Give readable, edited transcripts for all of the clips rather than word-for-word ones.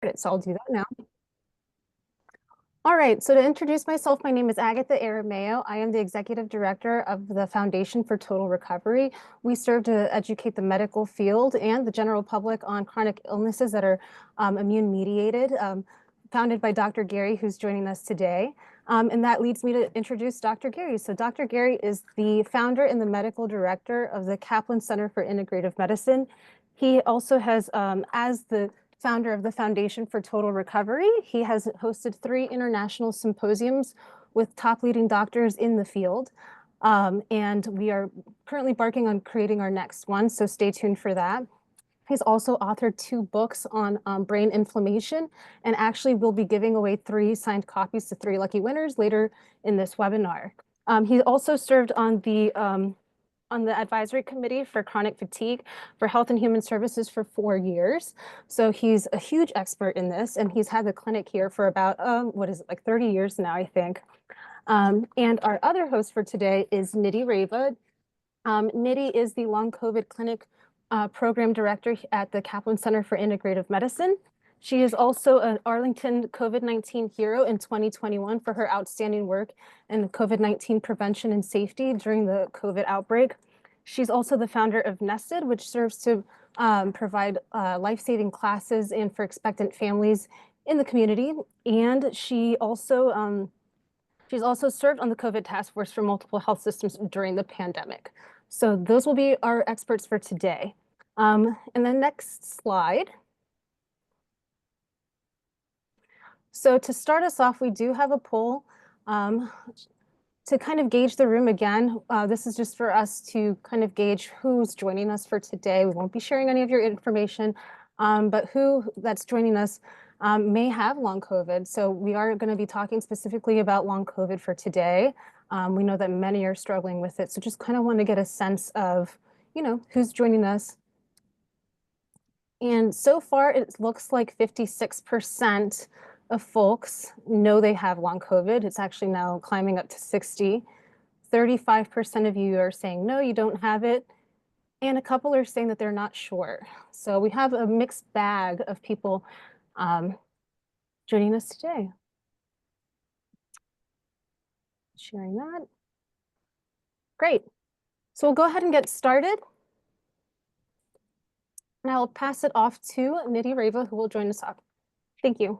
Good, so I'll do that now. All right, so to introduce myself, my name is Agatha Arameo. I am the Executive Director of the Foundation for Total Recovery. We serve to educate the medical field and the general public on chronic illnesses that are immune-mediated, founded by Dr. Gary, who's joining us today. And that leads me to introduce Dr. Gary. So Dr. Gary is the founder and the medical director of the Kaplan Center for Integrative Medicine. He also has, as the founder of the Foundation for Total Recovery, he has hosted 3 international symposiums with top leading doctors in the field. And we are currently embarking on creating our next one, so stay tuned for that. He's also authored 2 books on brain inflammation, and actually we'll be giving away 3 signed copies to 3 lucky winners later in this webinar. He also served on the advisory committee for chronic fatigue for Health and Human Services for 4 years. So he's a huge expert in this, and he's had the clinic here for about, like 30 years now, I think. And our other host for today is Nidhi Reva. Nidhi is the Long COVID Clinic Program Director at the Kaplan Center for Integrative Medicine. She is also an Arlington COVID-19 hero in 2021 for her outstanding work in COVID-19 prevention and safety during the COVID outbreak. She's also the founder of Nested, which serves to provide life-saving classes and for expectant families in the community. And she's also served on the COVID task force for multiple health systems during the pandemic. So those will be our experts for today. And the next slide. So to start us off, we do have a poll to kind of gauge the room again. This is just for us to kind of gauge who's joining us for today. We won't be sharing any of your information, but who that's joining us may have long COVID. So we are going to be talking specifically about long COVID for today. We know that many are struggling with it. So just kind of want to get a sense of, who's joining us. And so far, it looks like 56% of folks know they have long COVID. It's actually now climbing up to 60. 35% of you are saying, no, you don't have it. And a couple are saying that they're not sure. So we have a mixed bag of people joining us today. Sharing that. Great. So we'll go ahead and get started. And I'll pass it off to Nidhi Reva, who will join us up. Thank you.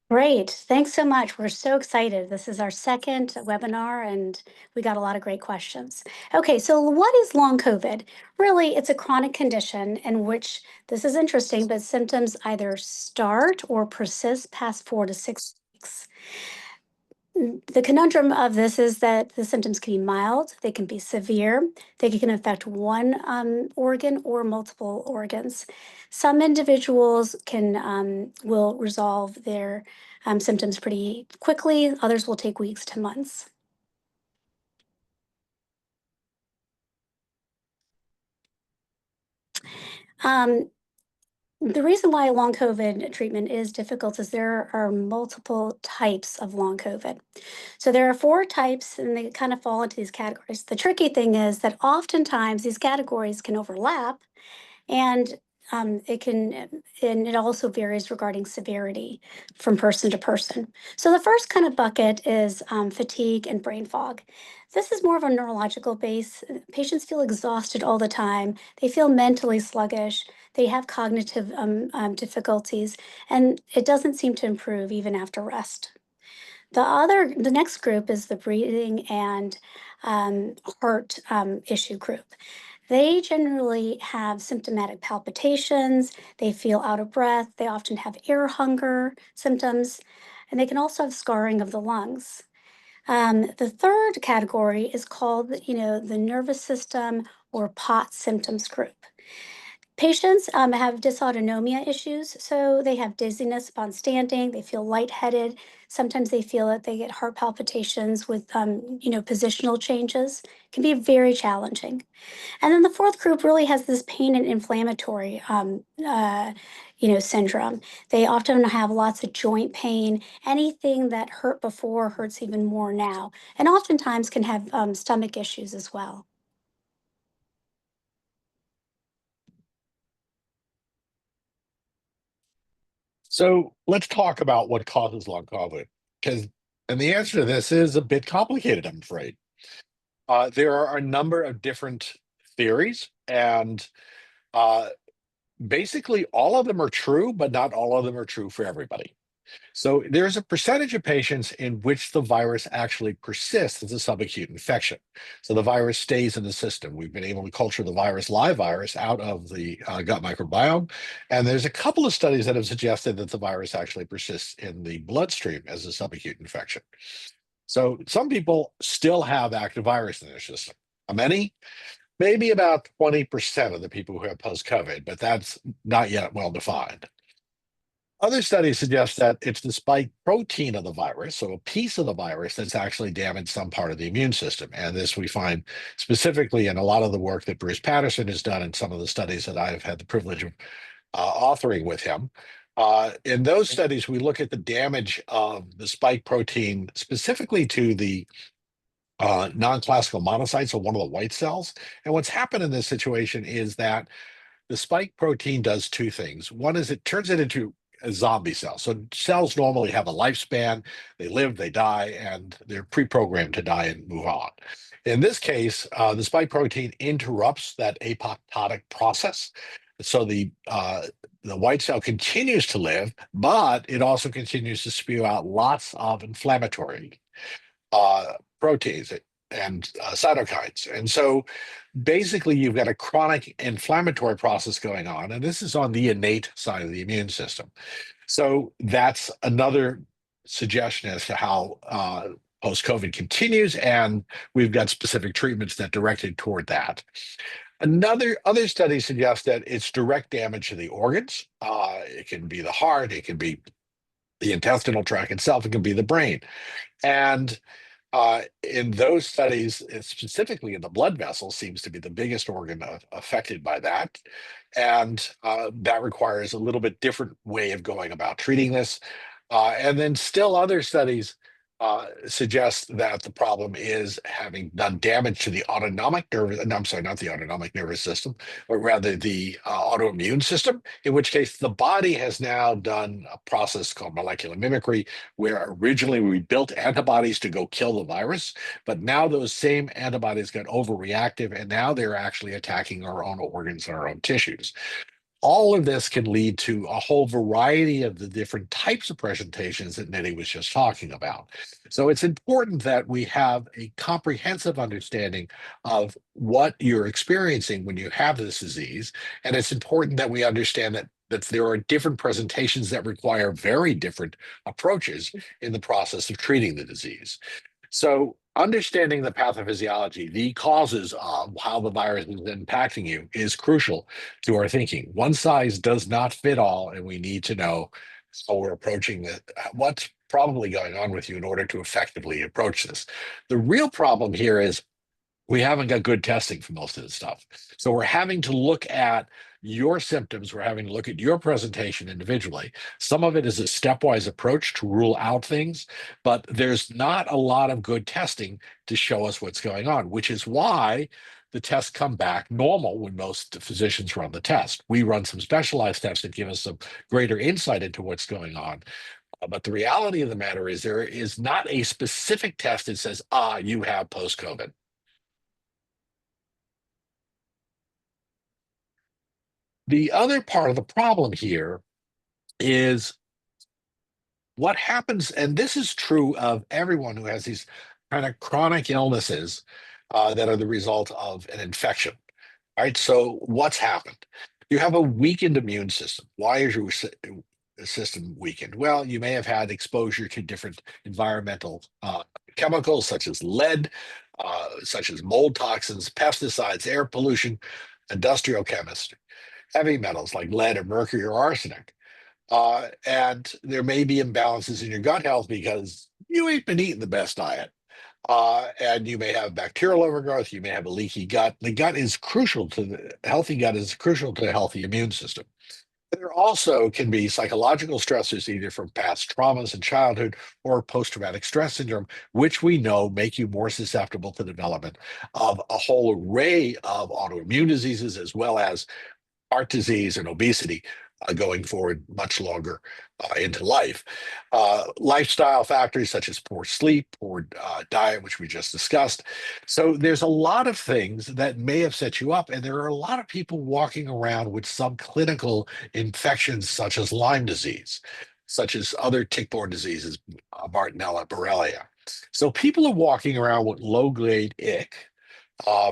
Great. Thanks so much. We're so excited. This is our second webinar, and we got a lot of great questions. Okay, so what is long COVID? Really, it's a chronic condition in which, this is interesting, but symptoms either start or persist past 4 to 6 weeks. The conundrum of this is that the symptoms can be mild, they can be severe, they can affect one organ or multiple organs. Some individuals will resolve their symptoms pretty quickly, others will take weeks to months. The reason why long COVID treatment is difficult is there are multiple types of long COVID. So there are 4 types, and they kind of fall into these categories. The tricky thing is that oftentimes these categories can overlap, and it also varies regarding severity from person to person. So the first kind of bucket is fatigue and brain fog. This is more of a neurological base. Patients feel exhausted all the time. They feel mentally sluggish. They have cognitive difficulties, and it doesn't seem to improve even after rest. The next group is the breathing and heart issue group. They generally have symptomatic palpitations, they feel out of breath, they often have air hunger symptoms, and they can also have scarring of the lungs. The third category is called, the nervous system or POTS symptoms group. Patients have dysautonomia issues, so they have dizziness upon standing, they feel lightheaded. Sometimes they feel that they get heart palpitations with, positional changes. It can be very challenging. And then the fourth group really has this pain and inflammatory, syndrome. They often have lots of joint pain. Anything that hurt before hurts even more now, and oftentimes can have stomach issues as well. So let's talk about what causes long COVID, because and the answer to this is a bit complicated, I'm afraid. There are a number of different theories, and uh, basically all of them are true, but not all of them are true for everybody. So there's a percentage of patients in which the virus actually persists as a subacute infection. So the virus stays in the system. We've been able to culture the virus, live virus, out of the gut microbiome. And there's a couple of studies that have suggested that the virus actually persists in the bloodstream as a subacute infection. So some people still have active virus in their system. How many? Maybe about 20% of the people who have post-COVID, but that's not yet well defined. Other studies suggest that it's the spike protein of the virus, so a piece of the virus that's actually damaged some part of the immune system. And this we find specifically in a lot of the work that Bruce Patterson has done and some of the studies that I've had the privilege of authoring with him. In those studies, we look at the damage of the spike protein specifically to the non-classical monocytes, so one of the white cells. And what's happened in this situation is that the spike protein does two things. One is it turns it into a zombie cell. So cells normally have a lifespan, they live, they die, and they're pre-programmed to die and move on. In this case, the spike protein interrupts that apoptotic process. So the white cell continues to live, but it also continues to spew out lots of inflammatory proteins and cytokines. And so basically, you've got a chronic inflammatory process going on, and this is on the innate side of the immune system. So that's another suggestion as to how post-COVID continues, and we've got specific treatments that directed toward that. Other studies suggest that it's direct damage to the organs. It can be the heart, it can be the intestinal tract itself, it can be the brain. And in those studies, specifically in the blood vessel, seems to be the biggest organ affected by that. And that requires a little bit different way of going about treating this. And then still other studies suggest that the problem is having done damage to the autonomic nervous, no, I'm sorry, not the autonomic nervous system, but rather the autoimmune system, in which case the body has now done a process called molecular mimicry, where originally we built antibodies to go kill the virus, but now those same antibodies got overreactive, and now they're actually attacking our own organs and our own tissues. All of this can lead to a whole variety of the different types of presentations that Nidhi was just talking about. So it's important that we have a comprehensive understanding of what you're experiencing when you have this disease. And it's important that we understand that there are different presentations that require very different approaches in the process of treating the disease. So understanding the pathophysiology, the causes of how the virus is impacting you is crucial to our thinking. One size does not fit all, and we need to know how we're approaching what's probably going on with you in order to effectively approach this. The real problem here is we haven't got good testing for most of this stuff. So we're having to look at your symptoms. We're having to look at your presentation individually. Some of it is a stepwise approach to rule out things, but there's not a lot of good testing to show us what's going on, which is why the tests come back normal when most physicians run the test. We run some specialized tests that give us some greater insight into what's going on. But the reality of the matter is there is not a specific test that says, you have post-COVID. The other part of the problem here is what happens, and this is true of everyone who has these kind of chronic illnesses that are the result of an infection. All right, so what's happened? You have a weakened immune system. Why is your system weakened? Well, you may have had exposure to different environmental chemicals, such as lead, such as mold toxins, pesticides, air pollution, industrial chemistry, heavy metals like lead or mercury or arsenic. And there may be imbalances in your gut health because you ain't been eating the best diet. And you may have bacterial overgrowth, you may have a leaky gut. The gut is crucial to the healthy gut is crucial to a healthy immune system. There also can be psychological stressors, either from past traumas in childhood or post-traumatic stress syndrome, which we know make you more susceptible to the development of a whole array of autoimmune diseases, as well as heart disease and obesity going forward much longer into life. Lifestyle factors such as poor sleep, poor diet, which we just discussed. So there's a lot of things that may have set you up, and there are a lot of people walking around with subclinical infections such as Lyme disease, such as other tick-borne diseases, Bartonella, Borrelia. So people are walking around with low-grade ick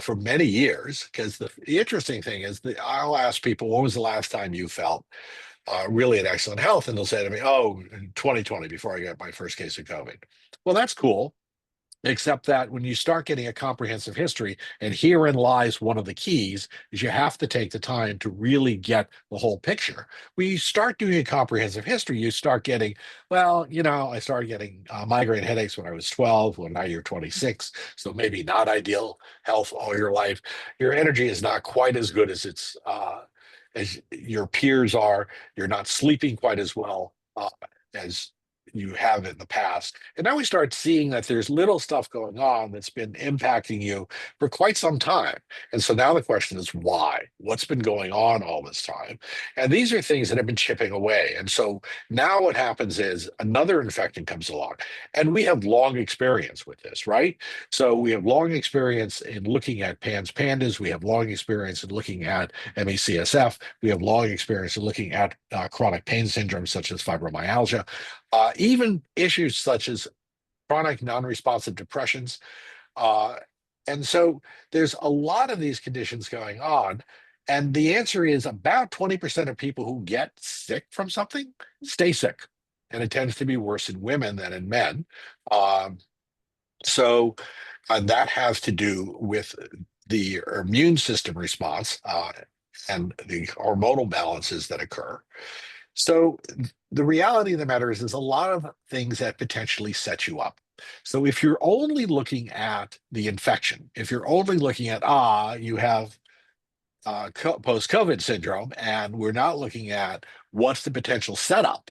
for many years, because the interesting thing is that I'll ask people, when was the last time you felt really in excellent health? And they'll say to me, oh, in 2020, before I got my first case of COVID. Well, that's cool. Except that when you start getting a comprehensive history, and herein lies one of the keys, is you have to take the time to really get the whole picture. When you start doing a comprehensive history, you start getting, well, I started getting migraine headaches when I was 12. Well, now you're 26, so maybe not ideal health all your life. Your energy is not quite as good as your peers are. You're not sleeping quite as well as you have in the past. And now we start seeing that there's little stuff going on that's been impacting you for quite some time. And so now the question is why? What's been going on all this time? And these are things that have been chipping away. And so now what happens is another infection comes along. And we have long experience with this, right? So we have long experience in looking at PANS pandas. We have long experience in looking at ME/CSF. We have long experience in looking at chronic pain syndromes such as fibromyalgia. Even issues such as chronic non-responsive depressions. Uh, and so there's a lot of these conditions going on. And the answer is about 20% of people who get sick from something stay sick. And it tends to be worse in women than in men. Um, so that has to do with the immune system response and the hormonal balances that occur. So the reality of the matter is there's a lot of things that potentially set you up. So if you're only looking at the infection, if you're only looking at, you have post-COVID syndrome, and we're not looking at what's the potential setup,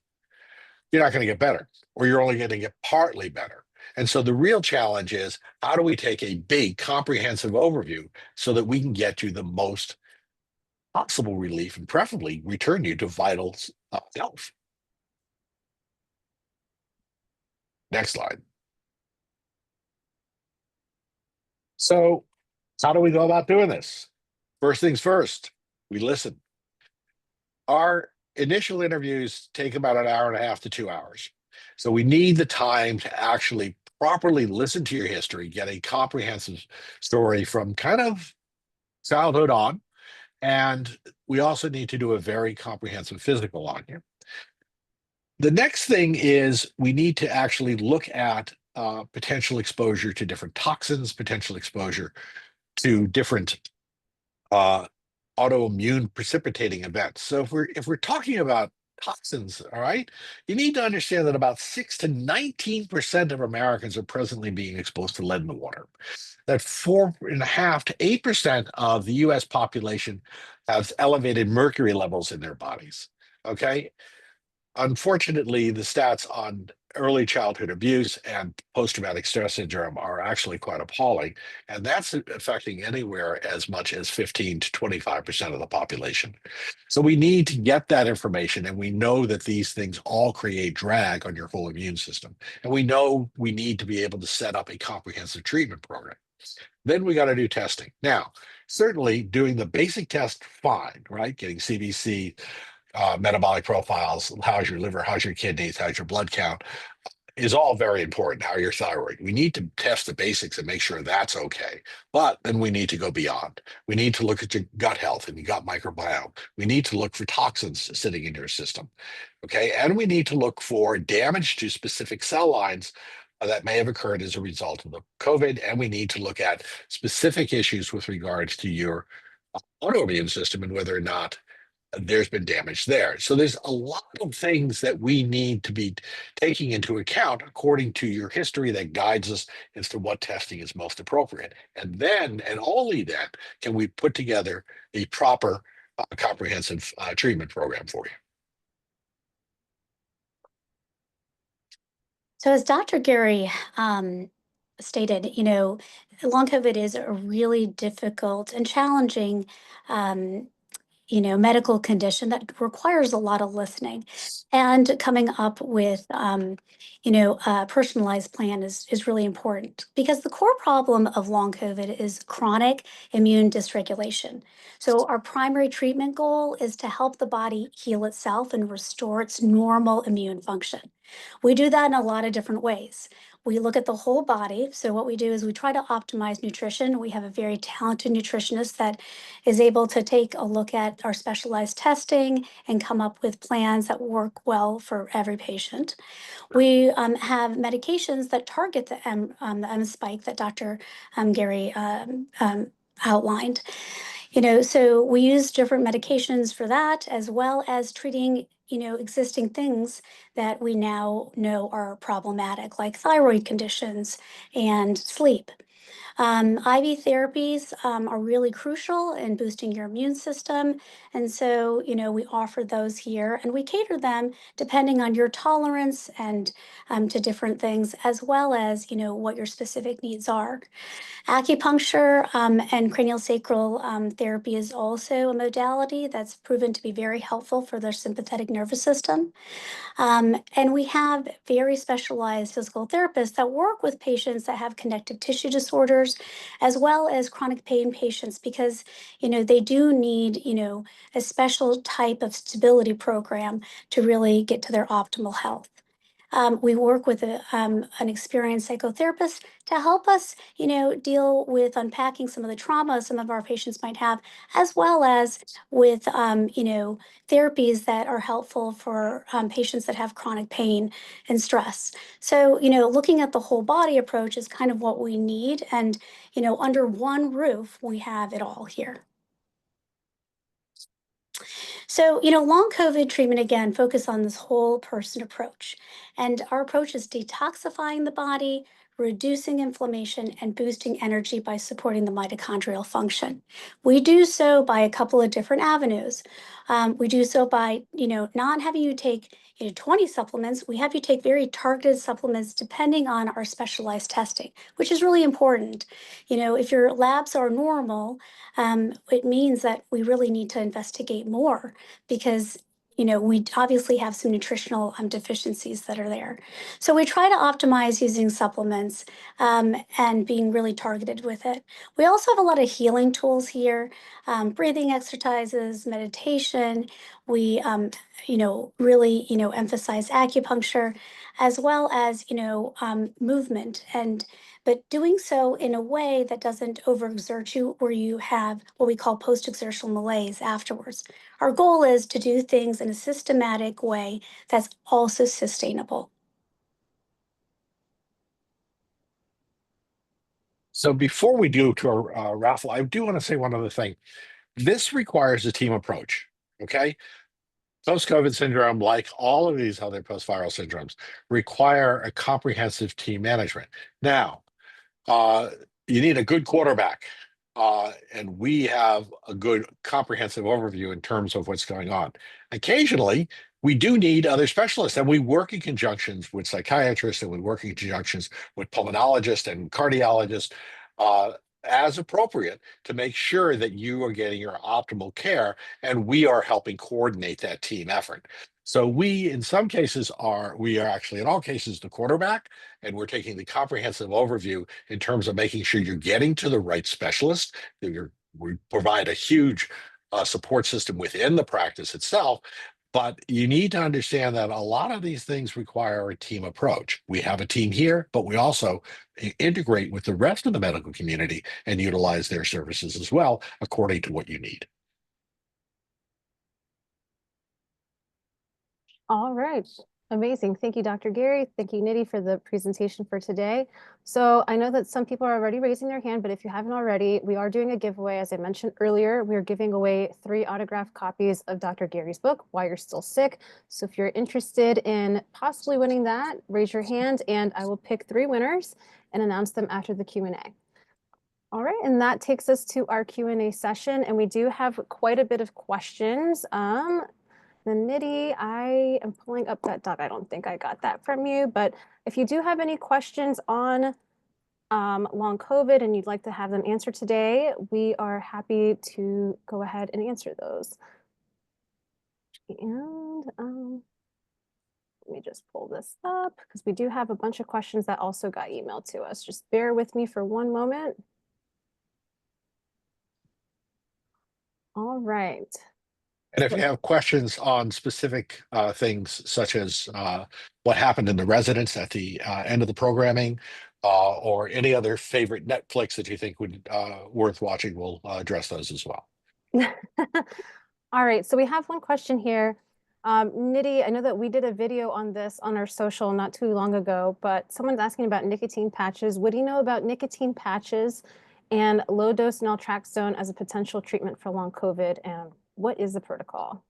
you're not going to get better, or you're only going to get partly better. And so the real challenge is, how do we take a big comprehensive overview so that we can get you the most possible relief and preferably return you to vital health? Next slide. So how do we go about doing this? First things first, we listen. Our initial interviews take about an hour and a half to 2 hours. So we need the time to actually properly listen to your history, get a comprehensive story from kind of childhood on. And we also need to do a very comprehensive physical on you. The next thing is we need to actually look at potential exposure to different toxins, potential exposure to different autoimmune precipitating events. So if we're talking about toxins, all right, you need to understand that about 6 to 19% of Americans are presently being exposed to lead in the water. That 4.5 to 8% of the US population has elevated mercury levels in their bodies. Okay. Unfortunately, the stats on early childhood abuse and post-traumatic stress syndrome are actually quite appalling, and that's affecting anywhere as much as 15 to 25% of the population. So we need to get that information, and we know that these things all create drag on your whole immune system, and we know we need to be able to set up a comprehensive treatment program. Then we got to do testing. Now, certainly doing the basic test, fine, right? Getting CBC, metabolic profiles, how's your liver, how's your kidneys, how's your blood count, is all very important. How your thyroid. We need to test the basics and make sure that's okay. But then we need to go beyond. We need to look at your gut health and your gut microbiome. We need to look for toxins sitting in your system. Okay. And we need to look for damage to specific cell lines that may have occurred as a result of the COVID. And we need to look at specific issues with regards to your autoimmune system and whether or not there's been damage there. So there's a lot of things that we need to be taking into account according to your history that guides us as to what testing is most appropriate. And then, and only then, can we put together a proper comprehensive treatment program for you. So as Dr. Gary stated, long COVID is a really difficult and challenging medical condition that requires a lot of listening, and coming up with a personalized plan is really important, because the core problem of long COVID is chronic immune dysregulation. So our primary treatment goal is to help the body heal itself and restore its normal immune function. We do that in a lot of different ways. We look at the whole body. So what we do is we try to optimize nutrition. We have a very talented nutritionist that is able to take a look at our specialized testing and come up with plans that work well for every patient. We have medications that target the M spike that Dr. Gary outlined. So we use different medications for that, as well as treating existing things that we now know are problematic, like thyroid conditions and sleep. IV therapies are really crucial in boosting your immune system. And so, we offer those here, and we cater them depending on your tolerance and to different things, as well as, what your specific needs are. Acupuncture and craniosacral therapy is also a modality that's proven to be very helpful for their sympathetic nervous system. And we have very specialized physical therapists that work with patients that have connective tissue disorders, as well as chronic pain patients, because, they do need, a special type of stability program to really get to their optimal health. We work with an experienced psychotherapist to help us, deal with unpacking some of the trauma some of our patients might have, as well as with, therapies that are helpful for patients that have chronic pain and stress. So, looking at the whole body approach is kind of what we need. And, under one roof, we have it all here. So, long COVID treatment, again, focus on this whole person approach. And our approach is detoxifying the body, reducing inflammation, and boosting energy by supporting the mitochondrial function. We do so by a couple of different avenues. We do so by, not having you take 20 supplements. We have you take very targeted supplements depending on our specialized testing, which is really important. If your labs are normal, it means that we really need to investigate more, because we obviously have some nutritional deficiencies that are there. So we try to optimize using supplements and being really targeted with it. We also have a lot of healing tools here, breathing exercises, meditation. We, really, emphasize acupuncture, as well as, movement, but doing so in a way that doesn't overexert you, where you have what we call post-exertional malaise afterwards. Our goal is to do things in a systematic way that's also sustainable. So before we do to our raffle, I do want to say one other thing. This requires a team approach. Okay. Post-COVID syndrome, like all of these other post-viral syndromes, require a comprehensive team management. Now, you need a good quarterback, and we have a good comprehensive overview in terms of what's going on. Occasionally, we do need other specialists, and we work in conjunctions with psychiatrists, and we work in conjunctions with pulmonologists and cardiologists, as appropriate, to make sure that you are getting your optimal care, and we are helping coordinate that team effort. So we, in some cases, we are actually in all cases the quarterback, and we're taking the comprehensive overview in terms of making sure you're getting to the right specialist. We provide a huge support system within the practice itself, but you need to understand that a lot of these things require a team approach. We have a team here, but we also integrate with the rest of the medical community and utilize their services as well, according to what you need. All right. Amazing. Thank you, Dr. Gary. Thank you, Nidhi, for the presentation for today. So I know that some people are already raising their hand, but if you haven't already, we are doing a giveaway. As I mentioned earlier, we're giving away 3 autographed copies of Dr. Gary's book, Why You're Still Sick. So if you're interested in possibly winning that, raise your hand and I will pick 3 winners and announce them after the Q&A. All right, and that takes us to our Q&A session, and we do have quite a bit of questions. Then Nidhi, I am pulling up that doc. I don't think I got that from you, but if you do have any questions on long COVID and you'd like to have them answered today, we are happy to go ahead and answer those. And let me just pull this up because we do have a bunch of questions that also got emailed to us. Just bear with me for one moment. All right. And if you have questions on specific things, such as what happened in the residence at the end of the programming, or any other favorite Netflix that you think would worth watching, we'll address those as well. All right, so we have one question here. Nidhi, I know that we did a video on this on our social not too long ago, but someone's asking about nicotine patches. What do you know about nicotine patches and low-dose naltrexone as a potential treatment for long COVID, and what is the protocol?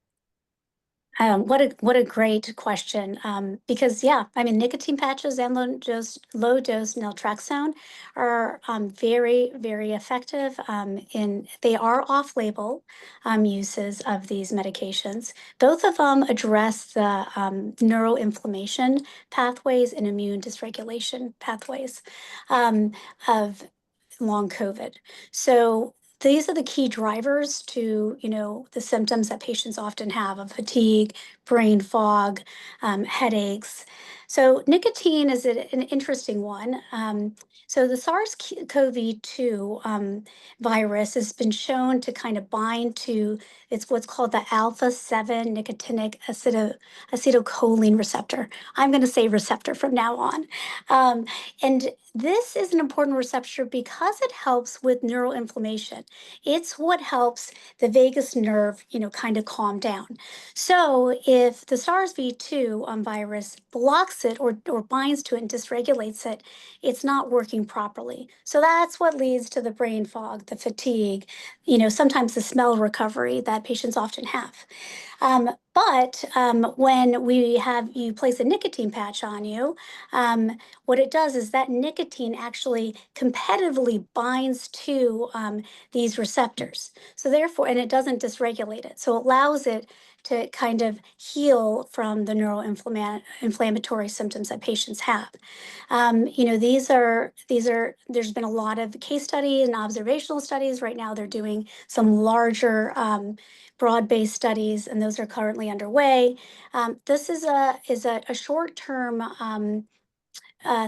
What a great question. Because yeah, I mean, nicotine patches and low dose naltrexone are very, very effective. They are off-label uses of these medications. Both of them address the neuroinflammation pathways and immune dysregulation pathways of long COVID. So these are the key drivers to, the symptoms that patients often have of fatigue, brain fog, headaches. So nicotine is an interesting one. So the SARS-CoV-2 virus has been shown to kind of bind to, it's what's called the alpha-7 nicotinic acetylcholine receptor. I'm going to say receptor from now on. And this is an important receptor because it helps with neural inflammation. It's what helps the vagus nerve, kind of calm down. So if the SARS-CoV-2 virus blocks it or binds to it and dysregulates it, it's not working properly. So that's what leads to the brain fog, the fatigue, sometimes the smell recovery that patients often have. But when you place a nicotine patch on you, what it does is that nicotine actually competitively binds to these receptors. So therefore, and it doesn't dysregulate it. So it allows it to kind of heal from the neuroinflammatory symptoms that patients have. There's been a lot of case studies and observational studies. Right now, they're doing some larger broad-based studies, and those are currently underway. This is a short-term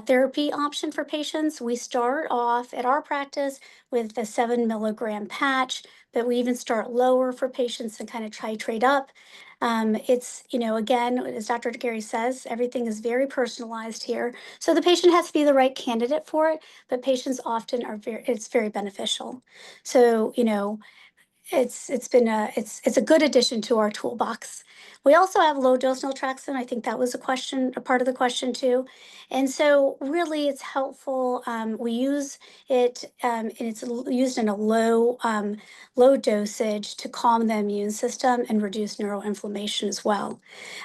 therapy option for patients. We start off at our practice with the 7 milligram patch, but we even start lower for patients and kind of titrate up. It's, again, as Dr. Gary says, everything is very personalized here. So the patient has to be the right candidate for it, but patients often it's very beneficial. So, it's a good addition to our toolbox. We also have low dose naltrexone. I think that was a part of the question too. And so really it's helpful. We use it and it's used in a low dosage to calm the immune system and reduce neuroinflammation as well.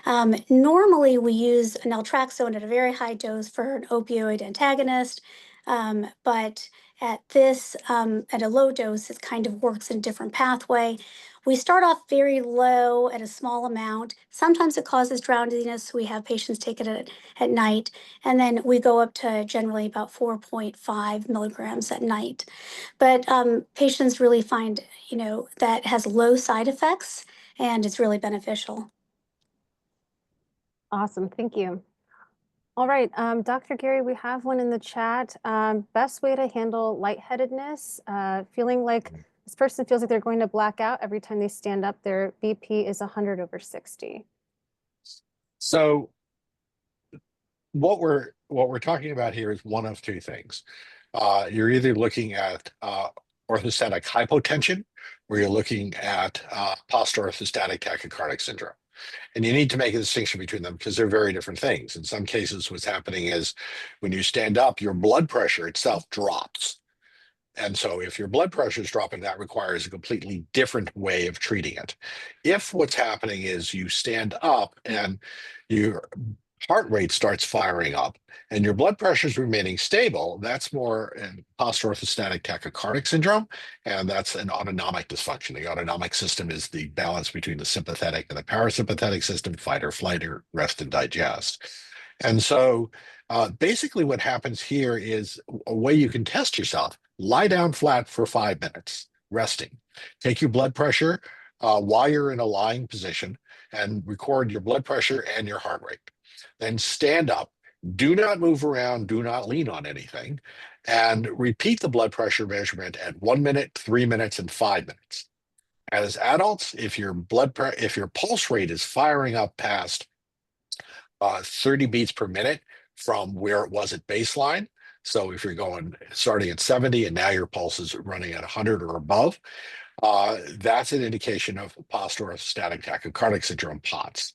Normally we use naltrexone at a very high dose for an opioid antagonist, but at a low dose, it kind of works in a different pathway. We start off very low at a small amount. Sometimes it causes drowsiness. So we have patients take it at night. And then we go up to generally about 4.5 milligrams at night. But patients really find, that has low side effects and it's really beneficial. Awesome, thank you. All right, Dr. Gary, we have one in the chat. Best way to handle lightheadedness, feeling like this person feels like they're going to black out every time they stand up. Their BP is 100/60. So what we're talking about here is one of two things. You're either looking at orthostatic hypotension, or you're looking at post-orthostatic tachycardic syndrome. And you need to make a distinction between them because they're very different things. In some cases, what's happening is when you stand up, your blood pressure itself drops. And so if your blood pressure is dropping, that requires a completely different way of treating it. If what's happening is you stand up and your heart rate starts firing up and your blood pressure is remaining stable, that's more in post-orthostatic tachycardic syndrome, and that's an autonomic dysfunction. The autonomic system is the balance between the sympathetic and the parasympathetic system, fight or flight, or rest and digest. And so basically what happens here is a way you can test yourself. Lie down flat for 5 minutes, resting. Take your blood pressure while you're in a lying position and record your blood pressure and your heart rate. Then stand up. Do not move around. Do not lean on anything. And repeat the blood pressure measurement at 1 minute, 3 minutes, and 5 minutes. As adults, if your pulse rate is firing up past 30 beats per minute from where it was at baseline, so if you're starting at 70 and now your pulse is running at 100 or above, that's an indication of post-orthostatic tachycardic syndrome, POTS.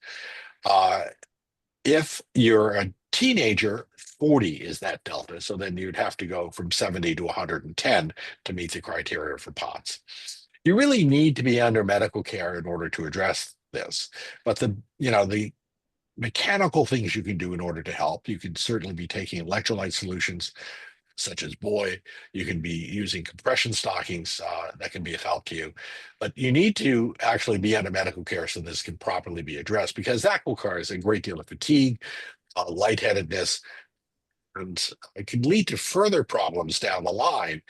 If you're a teenager, 40 is that delta. So then you'd have to go from 70 to 110 to meet the criteria for POTS. You really need to be under medical care in order to address this. But the mechanical things you can do in order to help, you can certainly be taking electrolyte solutions such as Boy. You can be using compression stockings that can be of help to you. But you need to actually be under medical care so this can properly be addressed, because that will cause a great deal of fatigue, lightheadedness, and it can lead to further problems down the line,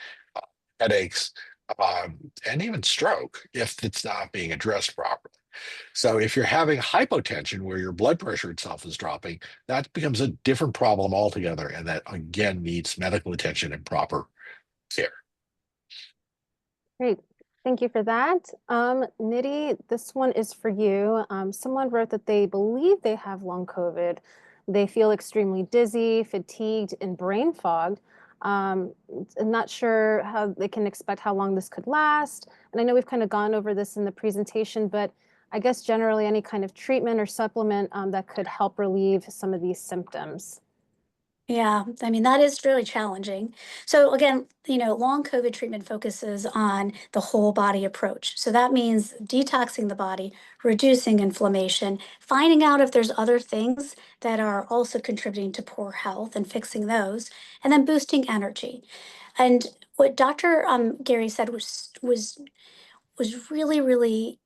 headaches, and even stroke if it's not being addressed properly. So if you're having hypotension where your blood pressure itself is dropping, that becomes a different problem altogether, and that again needs medical attention and proper care. Great. Thank you for that. Nidhi, this one is for you. Someone wrote that they believe they have long COVID. They feel extremely dizzy, fatigued, and brain fogged. I'm not sure how they can expect how long this could last. And I know we've kind of gone over this in the presentation, but I guess generally any kind of treatment or supplement that could help relieve some of these symptoms. Yeah, I mean, that is really challenging. So again, long COVID treatment focuses on the whole body approach. So that means detoxing the body, reducing inflammation, finding out if there's other things that are also contributing to poor health and fixing those, and then boosting energy. And what Dr. Gary said was really, really,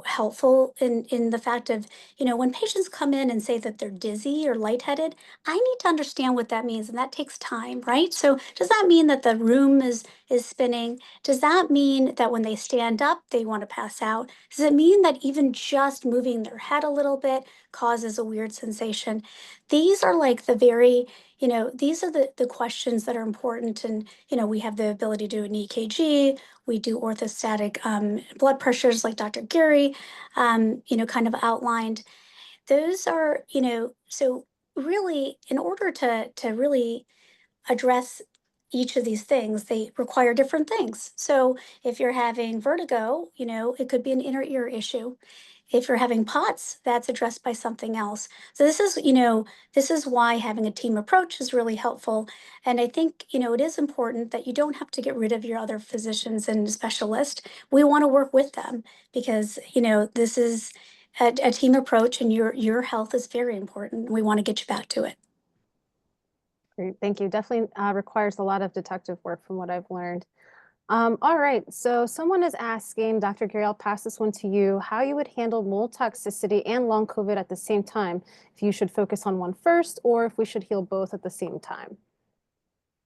helpful in the fact of, when patients come in and say that they're dizzy or lightheaded, I need to understand what that means, and that takes time, right? So does that mean that the room is spinning? Does that mean that when they stand up, they want to pass out? Does it mean that even just moving their head a little bit causes a weird sensation? These are like these are the questions that are important. And, we have the ability to do an EKG. We do orthostatic blood pressures like Dr. Gary, kind of outlined. Those are, so really, in order to really address each of these things, they require different things. So if you're having vertigo, it could be an inner ear issue. If you're having POTS, that's addressed by something else. So this is why having a team approach is really helpful. And I think, it is important that you don't have to get rid of your other physicians and specialists. We want to work with them because, this is a team approach, and your health is very important. We want to get you back to it. Great, thank you. Definitely requires a lot of detective work from what I've learned. All right, so someone is asking, Dr. Gary, I'll pass this one to you, how you would handle mold toxicity and long COVID at the same time, if you should focus on one first, or if we should heal both at the same time.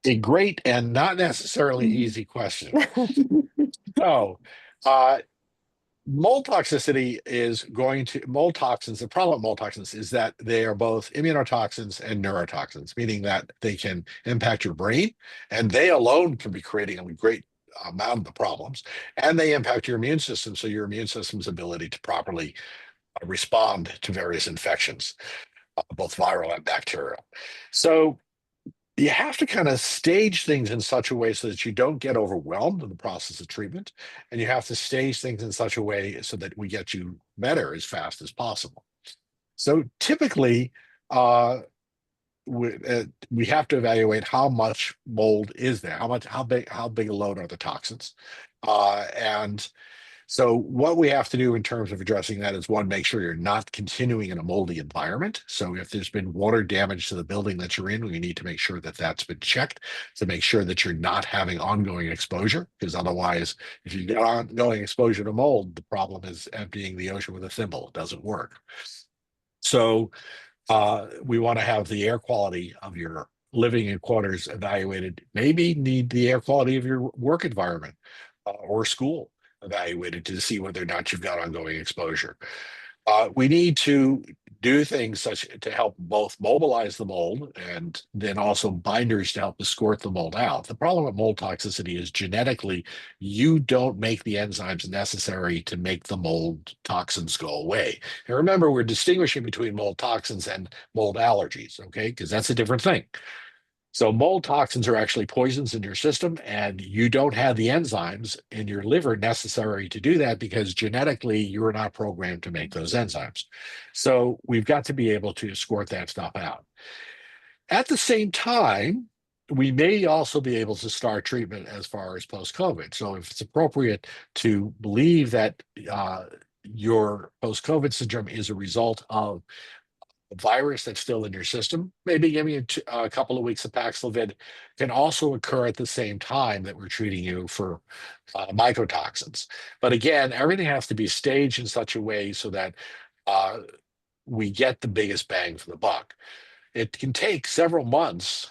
A great and not necessarily easy question. So, mold toxicity mold toxins, the problem with mold toxins is that they are both immunotoxins and neurotoxins, meaning that they can impact your brain, and they alone can be creating a great amount of the problems, and they impact your immune system, so your immune system's ability to properly respond to various infections, both viral and bacterial. So you have to kind of stage things in such a way so that you don't get overwhelmed in the process of treatment. And you have to stage things in such a way so that we get you better as fast as possible. So typically, we have to evaluate how much mold is there, how big a load are the toxins. And so what we have to do in terms of addressing that is, one, make sure you're not continuing in a moldy environment. So if there's been water damage to the building that you're in, we need to make sure that that's been checked to make sure that you're not having ongoing exposure, because otherwise, if you get ongoing exposure to mold, the problem is emptying the ocean with a thimble. It doesn't work. So we want to have the air quality of your living in quarters evaluated, maybe need the air quality of your work environment or school evaluated to see whether or not you've got ongoing exposure. We need to do things such to help both mobilize the mold and then also binders to help escort the mold out. The problem with mold toxicity is genetically, you don't make the enzymes necessary to make the mold toxins go away. And remember, we're distinguishing between mold toxins and mold allergies, okay? Because that's a different thing. So mold toxins are actually poisons in your system, and you don't have the enzymes in your liver necessary to do that because genetically you're not programmed to make those enzymes. So we've got to be able to escort that stuff out. At the same time, we may also be able to start treatment as far as post-COVID. So if it's appropriate to believe that your post-COVID syndrome is a result of virus that's still in your system, maybe giving you a couple of weeks of Paxlovid can also occur at the same time that we're treating you for mycotoxins. But again, everything has to be staged in such a way so that we get the biggest bang for the buck. It can take several months.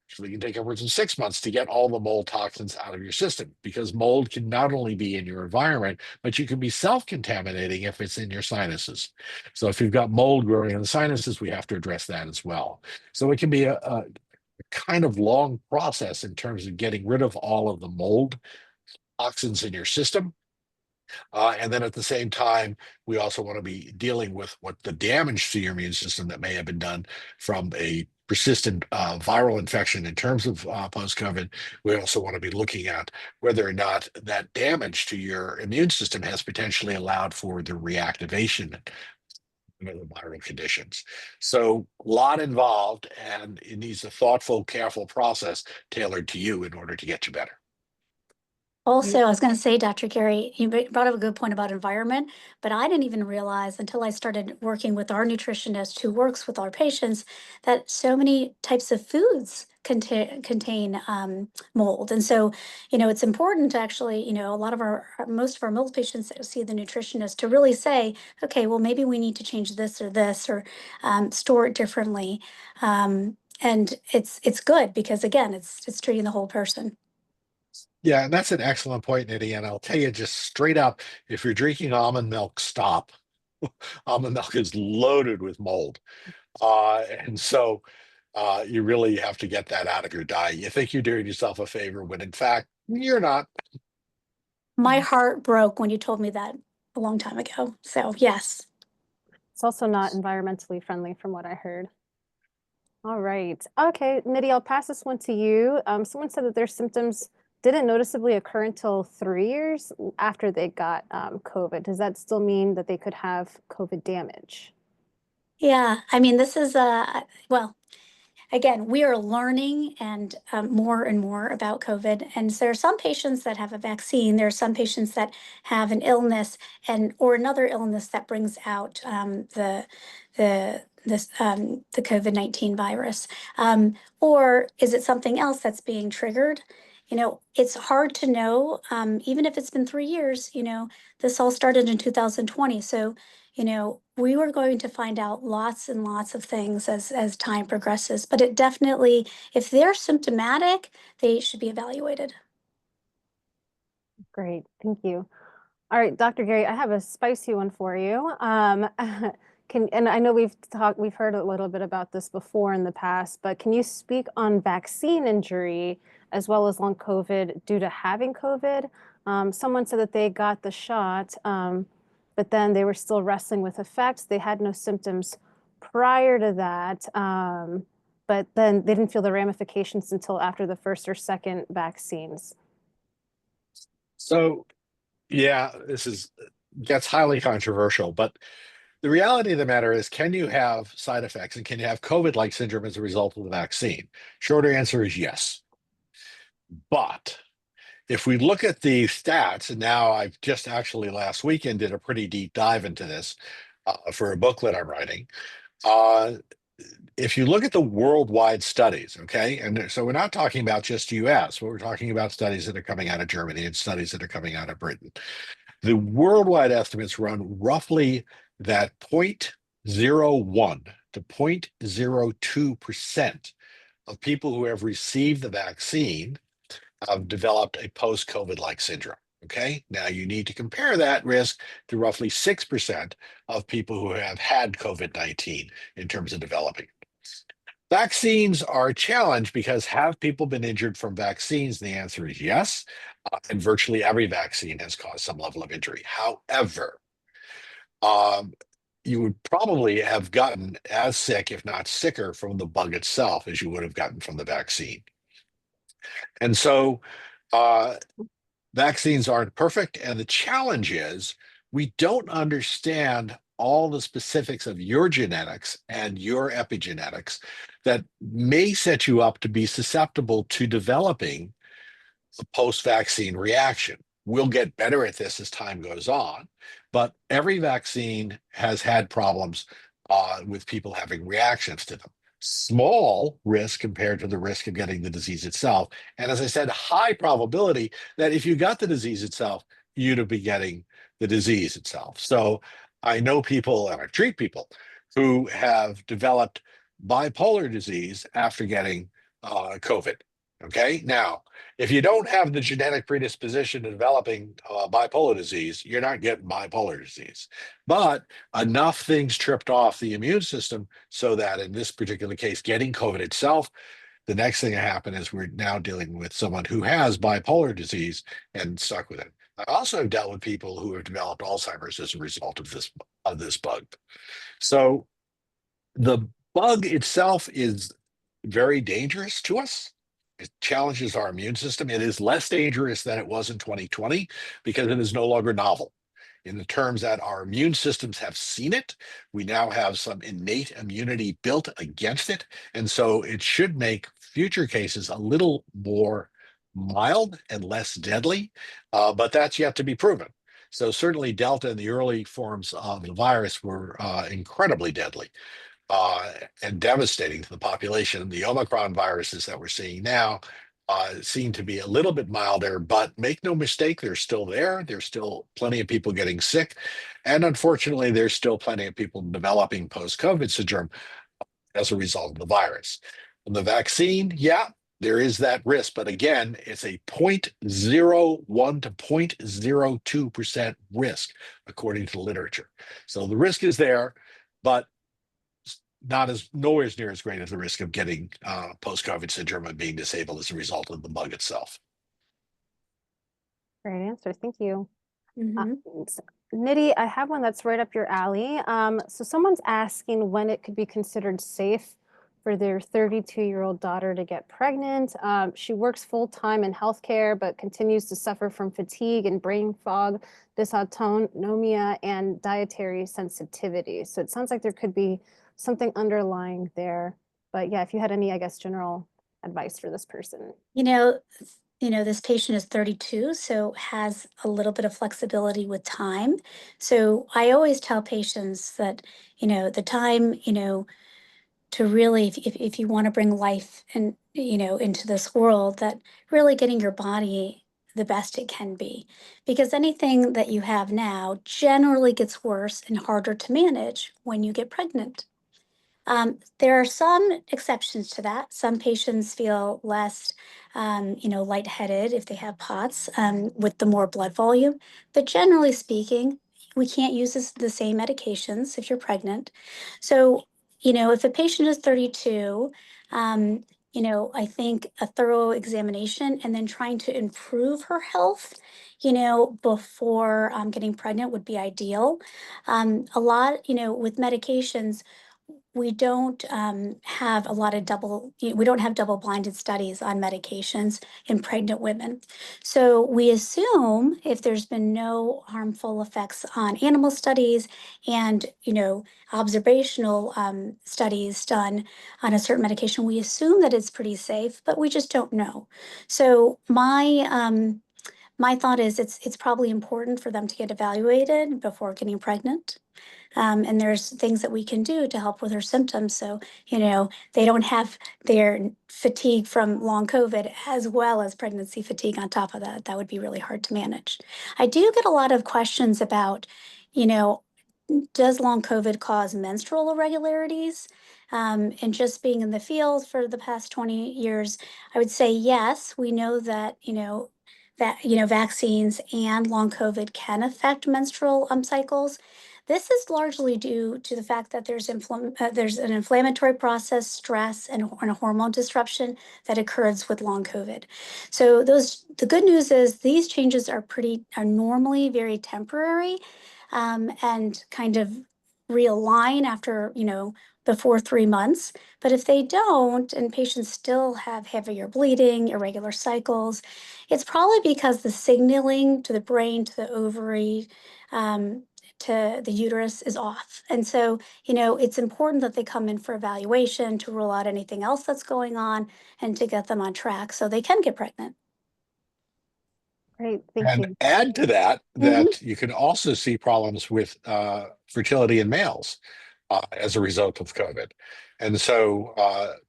Actually, it can take upwards of 6 months to get all the mold toxins out of your system, because mold can not only be in your environment, but you can be self-contaminating if it's in your sinuses. So if you've got mold growing in the sinuses, we have to address that as well. So it can be a kind of long process in terms of getting rid of all of the mold toxins in your system. And then at the same time, we also want to be dealing with what the damage to your immune system that may have been done from a persistent viral infection in terms of post-COVID. We also want to be looking at whether or not that damage to your immune system has potentially allowed for the reactivation of the viral conditions. So a lot involved, and it needs a thoughtful, careful process tailored to you in order to get you better. Also, I was going to say, Dr. Gary, you brought up a good point about environment, but I didn't even realize until I started working with our nutritionist who works with our patients that so many types of foods contain mold. And so, it's important to actually, a lot of most of our mold patients that see the nutritionist to really say, okay, well, maybe we need to change this or store it differently. And it's good because again, it's treating the whole person. Yeah, and that's an excellent point, Nidhi. And I'll tell you just straight up, if you're drinking almond milk, stop. Almond milk is loaded with mold. And so you really have to get that out of your diet. You think you're doing yourself a favor when in fact you're not. My heart broke when you told me that a long time ago. So yes. It's also not environmentally friendly from what I heard. All right. Okay, Nidhi, I'll pass this one to you. Someone said that their symptoms didn't noticeably occur until 3 years after they got COVID. Does that still mean that they could have COVID damage? Yeah, I mean, this is well, again, we are learning and more and more about COVID. And so there are some patients that have a vaccine. There are some patients that have an illness or another illness that brings out the COVID-19 virus. Or is it something else that's being triggered? It's hard to know. Even if it's been 3 years, this all started in 2020. So we were going to find out lots and lots of things as time progresses, but it definitely, if they're symptomatic, they should be evaluated. Great, thank you. All right, Dr. Gary, I have a spicy one for you. And I know we've heard a little bit about this before in the past, but can you speak on vaccine injury as well as long COVID due to having COVID? Someone said that they got the shot, but then they were still wrestling with effects. They had no symptoms prior to that, but then they didn't feel the ramifications until after the first or second vaccines. So yeah, gets highly controversial, but the reality of the matter is, can you have side effects and can you have COVID-like syndrome as a result of the vaccine? Shorter answer is yes. But if we look at the stats, and now I've just actually last weekend did a pretty deep dive into this for a booklet I'm writing. If you look at the worldwide studies, okay, and so we're not talking about just US, but we're talking about studies that are coming out of Germany and studies that are coming out of Britain. The worldwide estimates run roughly that 0.01 to 0.02% of people who have received the vaccine have developed a post-COVID-like syndrome. Okay, now you need to compare that risk to roughly 6% of people who have had COVID-19 in terms of developing. Vaccines are a challenge because have people been injured from vaccines? The answer is yes. And virtually every vaccine has caused some level of injury. However, um, you would probably have gotten as sick, if not sicker, from the bug itself as you would have gotten from the vaccine. And so uh, vaccines aren't perfect. And the challenge is we don't understand all the specifics of your genetics and your epigenetics that may set you up to be susceptible to developing a post-vaccine reaction. We'll get better at this as time goes on, but every vaccine has had problems with people having reactions to them. Small risk compared to the risk of getting the disease itself. And as I said, high probability that if you got the disease itself, you'd be getting the disease itself. So I know people and I treat people who have developed bipolar disease after getting COVID. Okay, now if you don't have the genetic predisposition to developing bipolar disease, you're not getting bipolar disease. But enough things tripped off the immune system so that in this particular case, getting COVID itself, the next thing that happened is we're now dealing with someone who has bipolar disease and stuck with it. I also have dealt with people who have developed Alzheimer's as a result of this bug. So the bug itself is very dangerous to us. It challenges our immune system. It is less dangerous than it was in 2020 because it is no longer novel. In the terms that our immune systems have seen it, we now have some innate immunity built against it. And so it should make future cases a little more mild and less deadly, but that's yet to be proven. So certainly Delta and the early forms of the virus were incredibly deadly and devastating to the population. The Omicron viruses that we're seeing now seem to be a little bit milder, but make no mistake, they're still there. There's still plenty of people getting sick. And unfortunately, there's still plenty of people developing post-COVID syndrome as a result of the virus. And the vaccine, yeah, there is that risk. But again, it's a 0.01 to 0.02% risk, according to the literature. So the risk is there, but nowhere near as great as the risk of getting post-COVID syndrome and being disabled as a result of the bug itself. Great answer. Thank you. Mhm. Nidhi, I have one that's right up your alley. So someone's asking when it could be considered safe for their 32-year-old daughter to get pregnant. She works full-time in healthcare, but continues to suffer from fatigue and brain fog, dysautonomia, and dietary sensitivity. So it sounds like there could be something underlying there. But yeah, if you had any, I guess, general advice for this person. This patient is 32, so has a little bit of flexibility with time. So I always tell patients that, the time, to really, if you want to bring life and, into this world, that really getting your body the best it can be. Because anything that you have now generally gets worse and harder to manage when you get pregnant. There are some exceptions to that. Some patients feel less, lightheaded if they have POTS with the more blood volume. But generally speaking, we can't use the same medications if you're pregnant. So, if a patient is 32, I think a thorough examination and then trying to improve her health, before getting pregnant would be ideal. A lot, with medications, we don't have a lot of we don't have double-blinded studies on medications in pregnant women. So we assume if there's been no harmful effects on animal studies and, observational studies done on a certain medication, we assume that it's pretty safe, but we just don't know. So my thought is it's probably important for them to get evaluated before getting pregnant. And there's things that we can do to help with her symptoms. So, they don't have their fatigue from long COVID as well as pregnancy fatigue on top of that. That would be really hard to manage. I do get a lot of questions about, you know, does long COVID cause menstrual irregularities? And just being in the field for the past 20 years, I would say yes. We know that, that vaccines and long COVID can affect menstrual cycles. This is largely due to the fact that there's an inflammatory process, stress, and a hormone disruption that occurs with long COVID. So the good news is these changes are normally very temporary, and kind of realign after before 3 months. But if they don't, and patients still have heavier bleeding, irregular cycles, it's probably because the signaling to the brain, to the ovary, to the uterus is off. And so, it's important that they come in for evaluation to rule out anything else that's going on and to get them on track so they can get pregnant. Great, thank And you. add to that, Mhm. that you can also see problems with fertility in males as a result of COVID. And so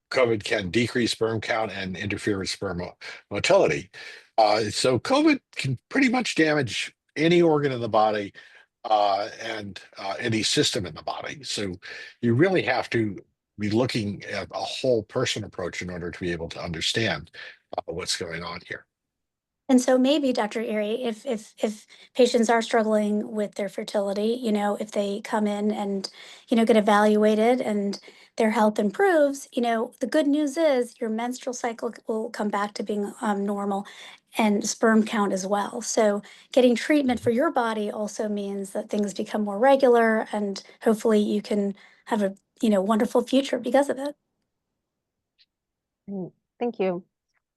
COVID can decrease sperm count and interfere with sperm motility. So COVID can pretty much damage any organ in the body and any system in the body. So you really have to be looking at a whole person approach in order to be able to understand what's going on here. And so maybe, Dr. Erie, if patients are struggling with their fertility, if they come in and, get evaluated and their health improves, the good news is your menstrual cycle will come back to being normal and sperm count as well. So getting treatment for your body also means that things become more regular and hopefully you can have a, wonderful future because of it. Thank you.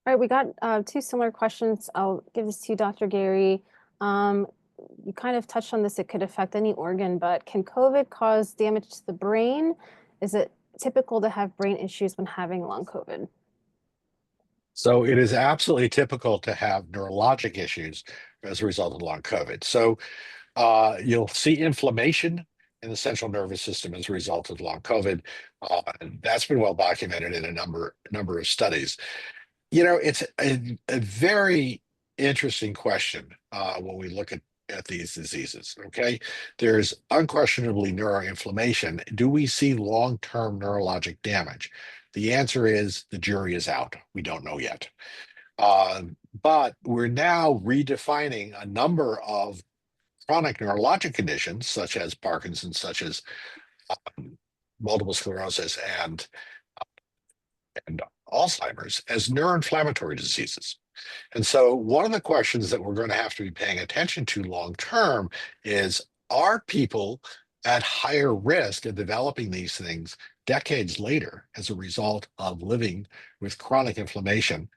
All right, we got two similar questions. I'll give this to you, Dr. Gary. You kind of touched on this, it could affect any organ, but can COVID cause damage to the brain? Is it typical to have brain issues when having long COVID? So it is absolutely typical to have neurologic issues as a result of long COVID. So you'll see inflammation in the central nervous system as a result of long COVID. And that's been well documented in a number of studies. It's a very interesting question when we look at these diseases. Okay, there's unquestionably neuroinflammation. Do we see long-term neurologic damage? The answer is the jury is out. We don't know yet. But we're now redefining a number of chronic neurologic conditions, such as Parkinson's, such as multiple sclerosis, and Alzheimer's, as neuroinflammatory diseases. And so one of the questions that we're going to have to be paying attention to long term is, are people at higher risk of developing these things decades later as a result of living with chronic inflammation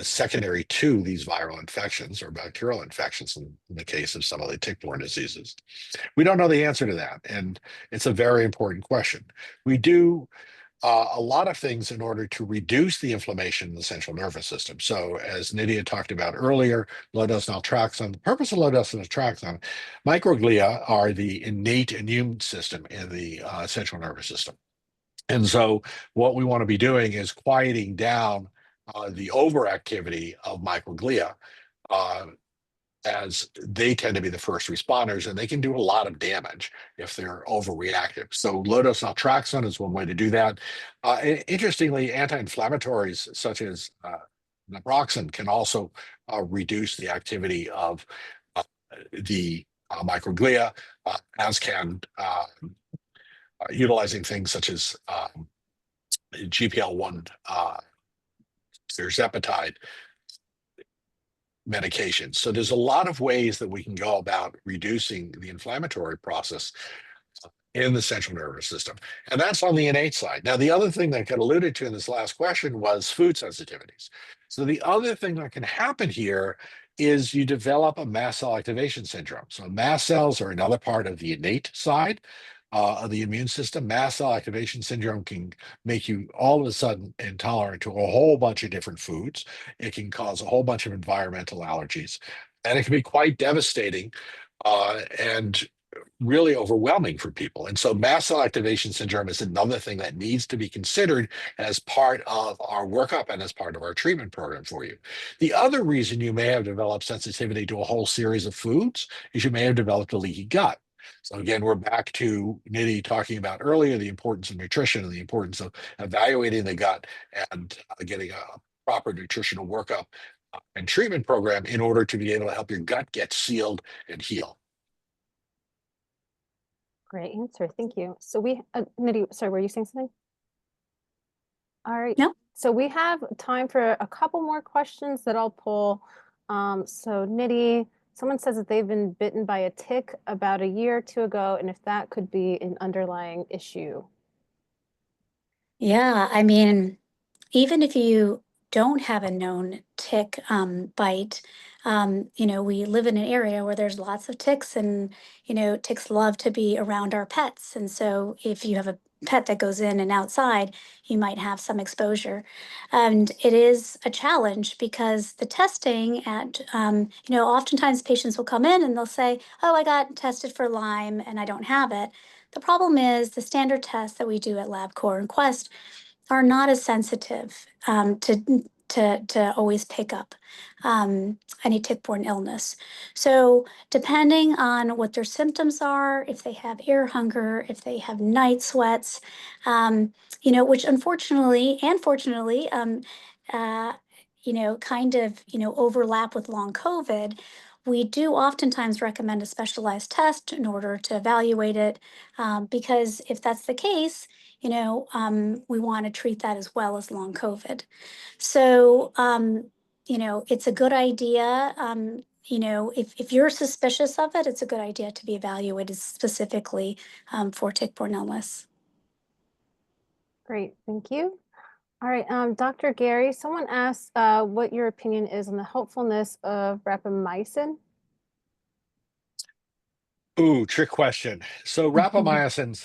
secondary to these viral infections or bacterial infections in the case of some of the tick-borne diseases? We don't know the answer to that, and it's a very important question. We do a lot of things in order to reduce the inflammation in the central nervous system. So as Nydia talked about earlier, low-dose naltrexone, the purpose of low-dose naltrexone, microglia are the innate immune system in the central nervous system. And so what we want to be doing is quieting down the overactivity of microglia, as they tend to be the first responders, and they can do a lot of damage if they're overreactive. So low-dose naltrexone is one way to do that. Interestingly, anti-inflammatories such as naproxen can also reduce the activity of the microglia, as can utilizing things such as GPL1 tirzepatide medications. So there's a lot of ways that we can go about reducing the inflammatory process in the central nervous system. And that's on the innate side. Now, the other thing that got alluded to in this last question was food sensitivities. So the other thing that can happen here is you develop a mast cell activation syndrome. So mast cells are another part of the innate side of the immune system. Mast cell activation syndrome can make you all of a sudden intolerant to a whole bunch of different foods. It can cause a whole bunch of environmental allergies, and it can be quite devastating and really overwhelming for people. And so mast cell activation syndrome is another thing that needs to be considered as part of our workup and as part of our treatment program for you. The other reason you may have developed sensitivity to a whole series of foods is you may have developed a leaky gut. So again, we're back to Nidhi talking about earlier, the importance of nutrition and the importance of evaluating the gut and getting a proper nutritional workup and treatment program in order to be able to help your gut get sealed and heal. Great answer. Thank you. So Nidhi, sorry, were you saying something? All right. No. So we have time for a couple more questions that I'll pull. So Nidhi, someone says that they've been bitten by a tick about a year or two ago, and if that could be an underlying issue. Yeah, I mean, even if you don't have a known tick bite, we live in an area where there's lots of ticks, and ticks love to be around our pets. And so, if you have a pet that goes in and outside, you might have some exposure. And it is a challenge because the testing oftentimes patients will come in and they'll say, "Oh, I got tested for Lyme and I don't have it." The problem is the standard tests that we do at LabCorp and Quest are not as sensitive to always pick up any tick-borne illness. So depending on what their symptoms are, if they have ear hunger, if they have night sweats, which unfortunately and fortunately, uh, kind of, overlap with long COVID, we do oftentimes recommend a specialized test in order to evaluate it, because if that's the case, we want to treat that as well as long COVID. So, it's a good idea. If you're suspicious of it, it's a good idea to be evaluated specifically for tick-borne illness. Great, thank you. All right, Dr. Gary, someone asked what your opinion is on the helpfulness of rapamycin. Ooh, trick question. So rapamycin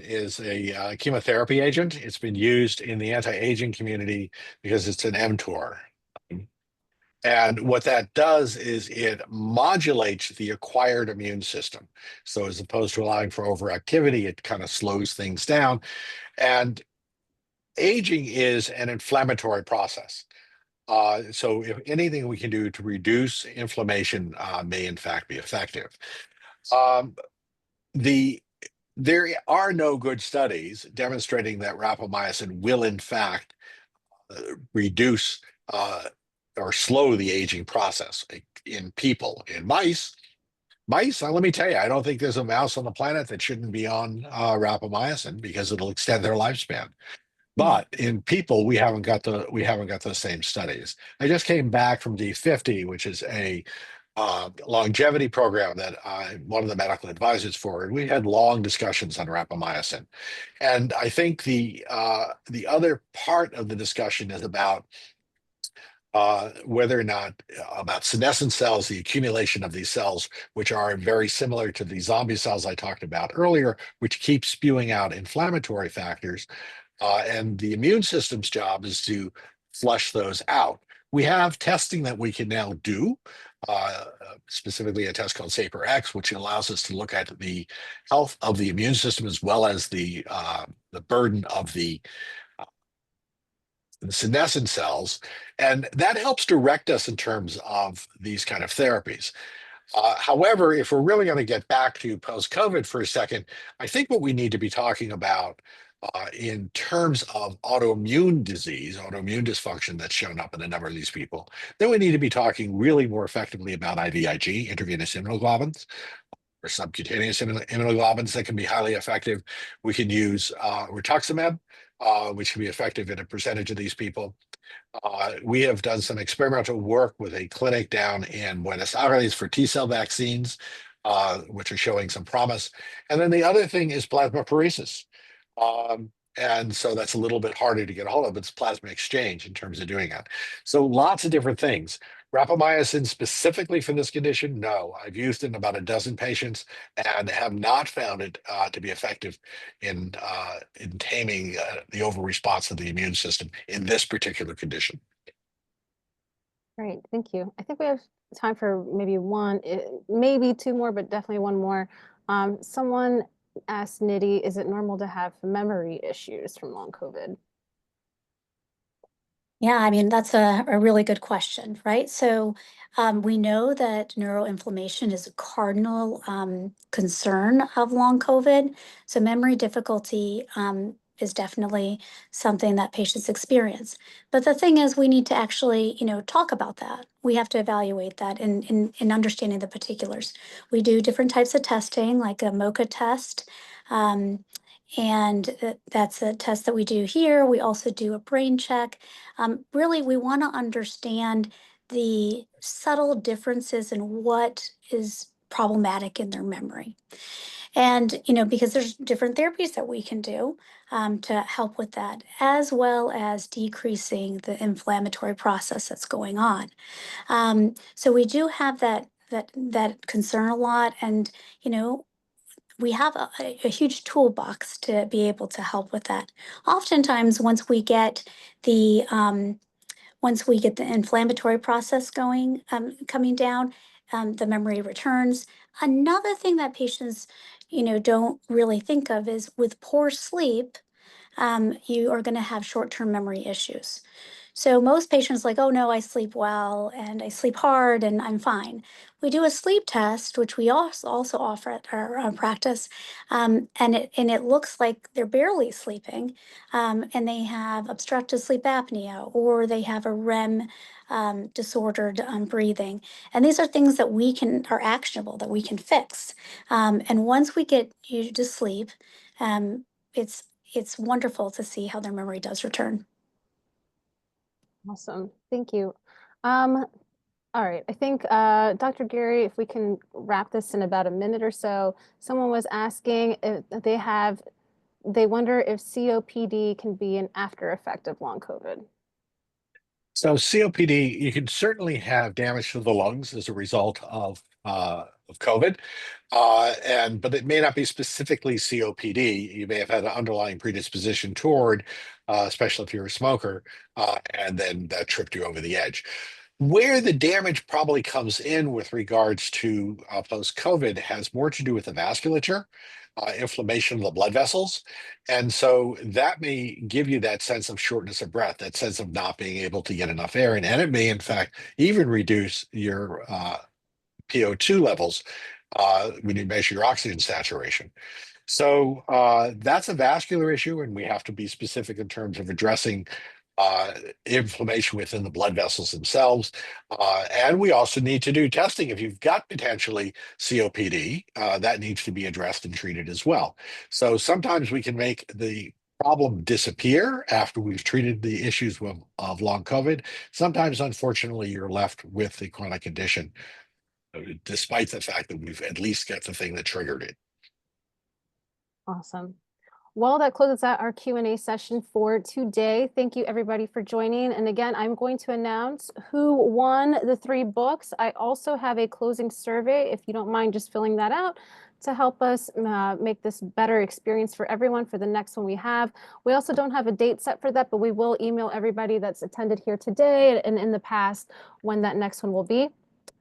is a chemotherapy agent. It's been used in the anti-aging community because it's an mTOR. And what that does is it modulates the acquired immune system. So as opposed to allowing for overactivity, it kind of slows things down. And aging is an inflammatory process. So if anything we can do to reduce inflammation may in fact be effective. Um, there are no good studies demonstrating that rapamycin will in fact reduce or slow the aging process in people. In mice, let me tell you, I don't think there's a mouse on the planet that shouldn't be on rapamycin because it'll extend their lifespan. But in people, we haven't got the same studies. I just came back from D50, which is a longevity program that I'm one of the medical advisors for, and we had long discussions on rapamycin. And I think the other part of the discussion is about whether or not about senescent cells, the accumulation of these cells, which are very similar to the zombie cells I talked about earlier, which keep spewing out inflammatory factors. And the immune system's job is to flush those out. We have testing that we can now do, specifically a test called SAPR-X, which allows us to look at the health of the immune system as well as the burden of the senescent cells. And that helps direct us in terms of these kind of therapies. However, if we're really going to get back to post-COVID for a second, I think what we need to be talking about in terms of autoimmune disease, autoimmune dysfunction that's shown up in a number of these people, then we need to be talking really more effectively about IVIG, intravenous immunoglobulins, or subcutaneous immunoglobulins that can be highly effective. We can use rituximab, which can be effective in a percentage of these people. We have done some experimental work with a clinic down in Buenos Aires for T-cell vaccines, which are showing some promise. And then the other thing is plasmapheresis. And so that's a little bit harder to get a hold of. It's plasma exchange in terms of doing that. So lots of different things. Rapamycin specifically for this condition, no. I've used it in about a dozen patients and have not found it to be effective in taming the overresponse of the immune system in this particular condition. Great, thank you. I think we have time for maybe maybe two more, but definitely one more. Someone asked Nidhi, is it normal to have memory issues from long COVID? Yeah, I mean, that's a really good question, right? So we know that neuroinflammation is a cardinal concern of long COVID. So memory difficulty is definitely something that patients experience. But the thing is, we need to actually, talk about that. We have to evaluate that in understanding the particulars. We do different types of testing, like a MOCA test. And that's a test that we do here. We also do a brain check. Really, we want to understand the subtle differences in what is problematic in their memory. And, because there's different therapies that we can do to help with that, as well as decreasing the inflammatory process that's going on. So we do have that concern a lot, and we have a huge toolbox to be able to help with that. Oftentimes, the once we get the inflammatory process going, coming down, the memory returns. Another thing that patients, don't really think of is with poor sleep, you are going to have short-term memory issues. So most patients like, oh no, I sleep well and I sleep hard and I'm fine. We do a sleep test, which we also offer at our practice, and it looks like they're barely sleeping, and they have obstructive sleep apnea or they have a REM disordered breathing, and these are things that are actionable that we can fix. And once we get you to sleep, um, it's wonderful to see how their memory does return. Awesome. Thank you. All right. I think, Dr. Gary, if we can wrap this in about a minute or so, someone was asking if they wonder if COPD can be an after effect of long COVID. So COPD, you can certainly have damage to the lungs as a result of COVID, but it may not be specifically COPD. You may have had an underlying predisposition toward, especially if you're a smoker, and then that tripped you over the edge. Where the damage probably comes in with regards to post-COVID has more to do with the vasculature, inflammation of the blood vessels. And so that may give you that sense of shortness of breath, that sense of not being able to get enough air in. And it may, in fact, even reduce your PO2 levels when you measure your oxygen saturation. So that's a vascular issue, and we have to be specific in terms of addressing inflammation within the blood vessels themselves. And we also need to do testing. If you've got potentially COPD, that needs to be addressed and treated as well. So sometimes we can make the problem disappear after we've treated the issues of long COVID. Sometimes, unfortunately, you're left with the chronic condition, despite the fact that we've at least got the thing that triggered it. Awesome. Well, that closes out our Q&A session for today. Thank you everybody for joining. And again, I'm going to announce who won the 3 books. I also have a closing survey, if you don't mind just filling that out to help us make this better experience for everyone for the next one we have. We also don't have a date set for that, but we will email everybody that's attended here today and in the past when that next one will be.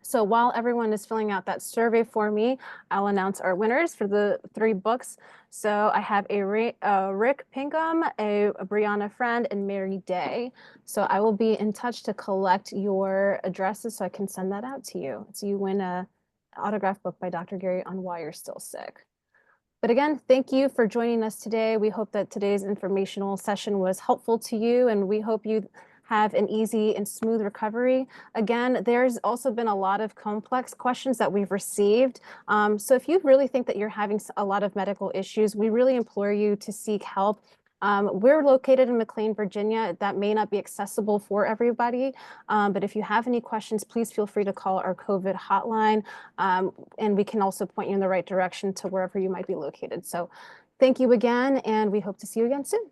So while everyone is filling out that survey for me, I'll announce our winners for the 3 books. So I have a Rick Pinkham, a Brianna Friend, and Mary Day. So I will be in touch to collect your addresses so I can send that out to you. So you win an autographed book by Dr. Gary on Why You're Still Sick. But again, thank you for joining us today. We hope that today's informational session was helpful to you, and we hope you have an easy and smooth recovery. Again, there's also been a lot of complex questions that we've received. So if you really think that you're having a lot of medical issues, we really implore you to seek help. We're located in McLean, Virginia. That may not be accessible for everybody, but if you have any questions, please feel free to call our COVID hotline, and we can also point you in the right direction to wherever you might be located. So thank you again, and we hope to see you again soon.